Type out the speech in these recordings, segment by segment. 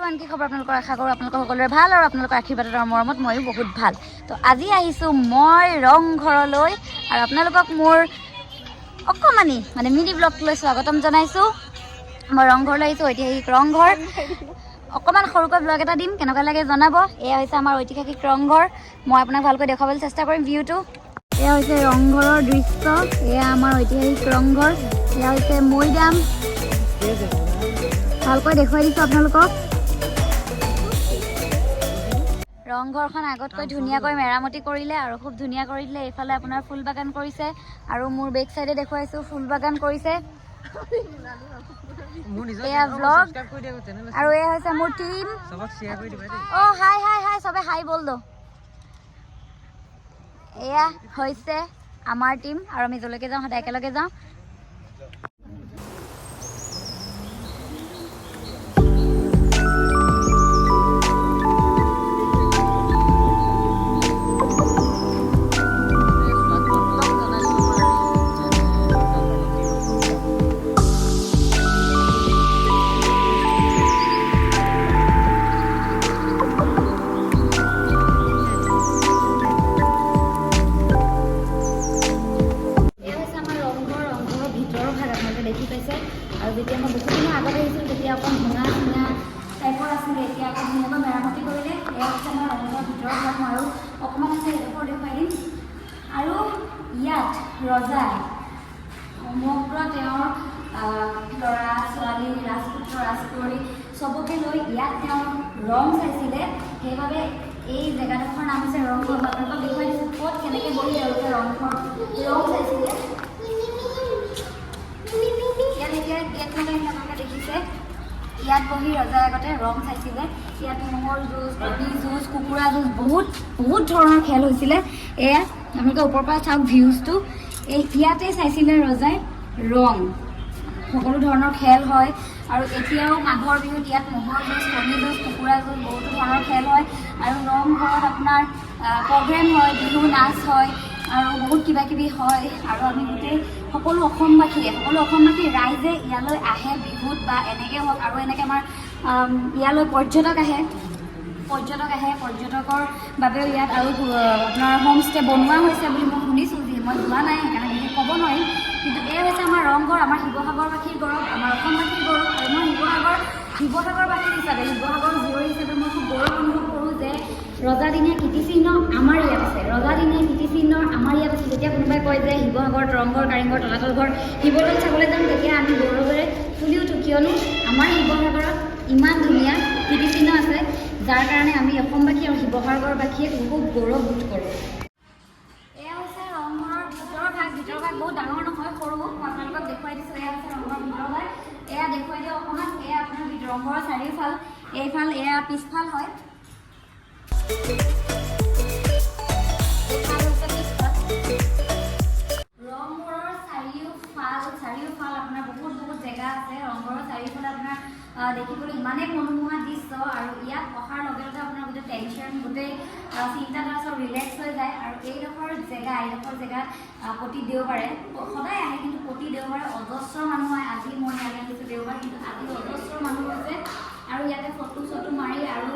Everyone কি খবৰ আপোনালোকৰ আশা কৰোঁ আপোনালোকৰ সকলোৰে ভাল আৰু আপোনালোকৰ আশীৰ্বাদৰ মৰমত ময়ো বহুত ভাল তো আজি আহিছোঁ মই ৰংঘৰলৈ আৰু আপোনালোকক মোৰ অকণমানি মানে মিনি ব্লগটোলৈ স্বাগতম জনাইছোঁ মই ৰংঘৰলৈ আহিছোঁ ঐতিহাসিক ৰংঘৰ অকণমান সৰুকৈ ব্লগ এটা দিম কেনেকুৱা লাগে জনাব এয়া হৈছে আমাৰ ঐতিহাসিক ৰংঘৰ মই আপোনাক ভালকৈ দেখুৱাবলৈ চেষ্টা কৰিম ভিউটো এয়া হৈছে ৰংঘৰৰ দৃশ্য এয়া আমাৰ ঐতিহাসিক ৰংঘৰ এয়া হৈছে মৈদাম ভালকৈ দেখুৱাই দিছোঁ আপোনালোকক ৰংঘৰখন আগতকৈ ধুনীয়াকৈ মেৰামতি কৰিলে আৰু খুব ধুনীয়া কৰি দিলে এইফালে আপোনাৰ ফুল বাগান কৰিছে আৰু মোৰ বেক চাইডে দেখুৱাইছোঁ ফুল বাগান কৰিছে এয়া ব্লগ আৰু এয়া হৈছে মোৰ টিম অঁ হাই হাই হাই চবে হাই বল দ এয়া হৈছে আমাৰ টিম আৰু আমি যলৈকে যাওঁ সদায় একেলগে যাওঁ দেখি পাইছে আৰু যেতিয়া মই বহুত দিনৰ আগত আহিছিলোঁ তেতিয়া অকণ ভঙা চিঙা টাইপৰ আছিলে এতিয়া অকণ ধুনীয়াকৈ মেৰামতি কৰিলে এয়া হৈছে আমাৰ ৰংঘৰৰ ভিতৰৰ ভাগ আৰু অকণমান আছে এইডোখৰ দেখুৱাই দিম আৰু ইয়াত ৰজাই সমগ্ৰ তেওঁৰ ল'ৰা ছোৱালী ৰাজপুত্ৰ ৰাজকুঁৱৰী চবকে লৈ ইয়াত তেওঁ ৰং চাইছিলে সেইবাবে এই জেগাডোখৰ নাম হৈছে ৰংঘৰ আপোনালোকক দেখুৱাই দিছোঁ ক'ত কেনেকৈ বহি তেওঁলোকে ৰং চাইছিলে দেখিছে ইয়াত বহি ৰজাই আগতে ৰং চাইছিলে ইয়াত ম'হৰ যুঁজ কণী যুঁজ কুকুৰা যুঁজ বহুত ধৰণৰ খেল হৈছিলে এয়া আপোনালোকে ওপৰৰ পৰা চাওক ভিউজটো ইয়াতে চাইছিলে ৰজাই ৰং সকলো ধৰণৰ খেল হয় আৰু এতিয়াও মাঘৰ বিহুত ইয়াত ম'হৰ যুঁজ কণী যুঁজ কুকুৰা যুঁজ বহুতো ধৰণৰ খেল হয় আৰু ৰংঘৰত আপোনাৰ প্ৰগ্ৰেম হয় বিহু নাচ হয় আৰু বহুত কিবা কিবি হয় আৰু আমি গোটেই সকলো অসমবাসী ৰাইজে ইয়ালৈ আহে বিহুত বা এনেকৈ হওক আৰু এনেকৈ আমাৰ ইয়ালৈ পৰ্যটক আহে পৰ্যটকৰ বাবেও ইয়াত আৰু আপোনাৰ হোমষ্টে বনোৱা হৈছে বুলি মই শুনিছোঁ যি মই যোৱা নাই সেইকাৰণে বিশেষ ক'ব নোৱাৰিম কিন্তু এই হৈছে আমাৰ ৰংঘৰ আমাৰ শিৱসাগৰবাসীৰ গৌৰৱ আমাৰ অসমবাসীৰ গৌৰৱ আৰু মই শিৱসাগৰবাসী হিচাপে শিৱসাগৰ জীয়ৰী হিচাপে মই খুব গৌৰৱ অনুভৱ কৰোঁ যে ৰজাদিনীয়া কীৰ্তিচিহ্ন আমাৰ ইয়াত আছে যেতিয়া কোনোবাই কয় যে শিৱসাগৰত ৰংঘৰ কাৰেংঘৰ তলাতল ঘৰ শিৱদৌল চাবলৈ যাম তেতিয়া আমি গৌৰৱেৰে ফুলি উঠোঁ কিয়নো আমাৰ শিৱসাগৰত ইমান ধুনীয়া কীৰ্তিচিহ্ন আছে যাৰ কাৰণে আমি অসমবাসী আৰু শিৱসাগৰবাসীয়ে খুব গৌৰৱ বোধ কৰোঁ এয়া হৈছে ৰংঘৰৰ ভিতৰৰ ভাগ বহুত ডাঙৰ নহয় সৰু মই আপোনালোকক দেখুৱাই দিছোঁ এয়া হৈছে ৰংঘৰৰ ভিতৰৰ ভাগ এয়া দেখুৱাই দিওঁ অকণমান এয়া আপোনাৰ ৰংঘৰৰ চাৰিওফাল এইফাল এয়া পিছফাল হয় ৰংঘৰৰ চাৰিওফাল আপোনাৰ বহুত জেগা আছে ৰংঘৰৰ চাৰিওফালে আপোনাৰ দেখিবলৈ ইমানেই মনোমোহা দৃশ্য আৰু ইয়াত অহাৰ লগে লগে আপোনাৰ গোটেই টেনশ্যন গোটেই চিন্তাধাৰা চব ৰিলেক্স হৈ যায় আৰু এইডোখৰ জেগাত প্ৰতি দেওবাৰে সদায় আহে কিন্তু প্ৰতি দেওবাৰে অজস্ৰ মানুহ হয় আজি মই ইয়ালৈ আহিছোঁ দেওবাৰ কিন্তু আজি অজস্ৰ মানুহ হৈছে আৰু ইয়াতে ফটো চটো মাৰি আৰু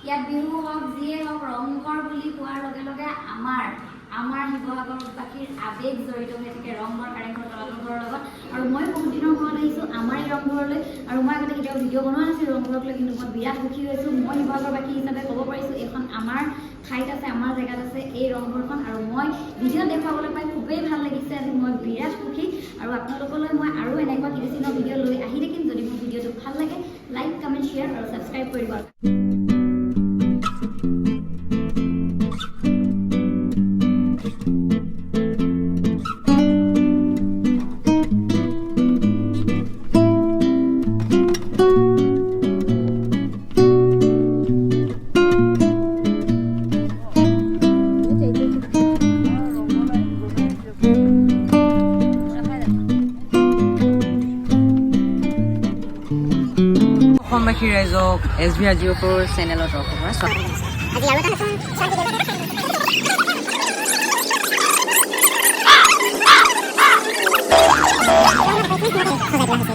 ইয়াত বিহু হওক যিয়ে হওক ৰংঘৰ বুলি কোৱাৰ লগে লগে আমাৰ শিৱসাগৰবাসীৰ আৱেগ জড়িত হৈ থাকে ৰংঘৰ কাৰেংঘৰ তলাতল ঘৰৰ লগত আৰু মই বহুত দিনৰ মূৰত আহিছোঁ আমাৰ এই ৰংঘৰলৈ আৰু মই আগতে কেতিয়াও ভিডিঅ' বনোৱা নাছিলোঁ ৰংঘৰক লৈ কিন্তু মই বিৰাট সুখী হৈছোঁ মই শিৱসাগৰবাসী হিচাপে ক'ব পাৰিছোঁ এইখন আমাৰ ঠাইত আছে আমাৰ জেগাত আছে এই ৰংঘৰখন আৰু মই ভিডিঅ' দেখুৱাবলৈ পাই খুবেই ভাল লাগিছে আজি মই বিৰাট সুখী আৰু আপোনালোকলৈ মই আৰু এনেকুৱা কীৰ্তিচিহ্ন ভিডিঅ' লৈ আহি থাকিম যদি মোৰ ভিডিঅ'টো ভাল লাগে লাইক কমেণ্ট শ্বেয়াৰ আৰু ছাবস্ক্ৰাইব কৰিব অসমবাসী ৰাইজক SBR04 চেনেলৰ তৰফৰ পৰা সজাই তোলা হৈছে।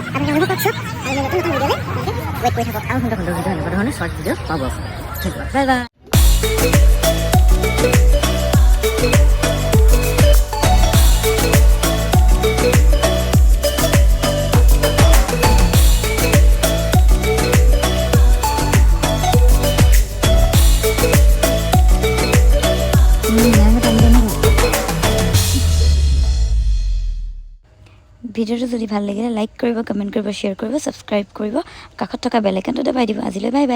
আপোনালোকে অনুভৱ কৰকচোন আৰু নতুন ভিডিঅ'লৈ ৱেইট কৰি থাকক আৰু সুন্দৰ সুন্দৰ ভিডিঅ' এনেকুৱা ধৰণৰ শ্বৰ্ট ভিডিঅ' পাব ধন্যবাদ বাই বাই ভিডিঅ'টো যদি ভাল লাগিলে লাইক কৰিব কমেণ্ট কৰিব শ্বেয়াৰ কৰিব ছাবস্ক্ৰাইব কৰিব কাষত থকা বেল আইকনটো দবাই দিব আজিলৈ বাই বাই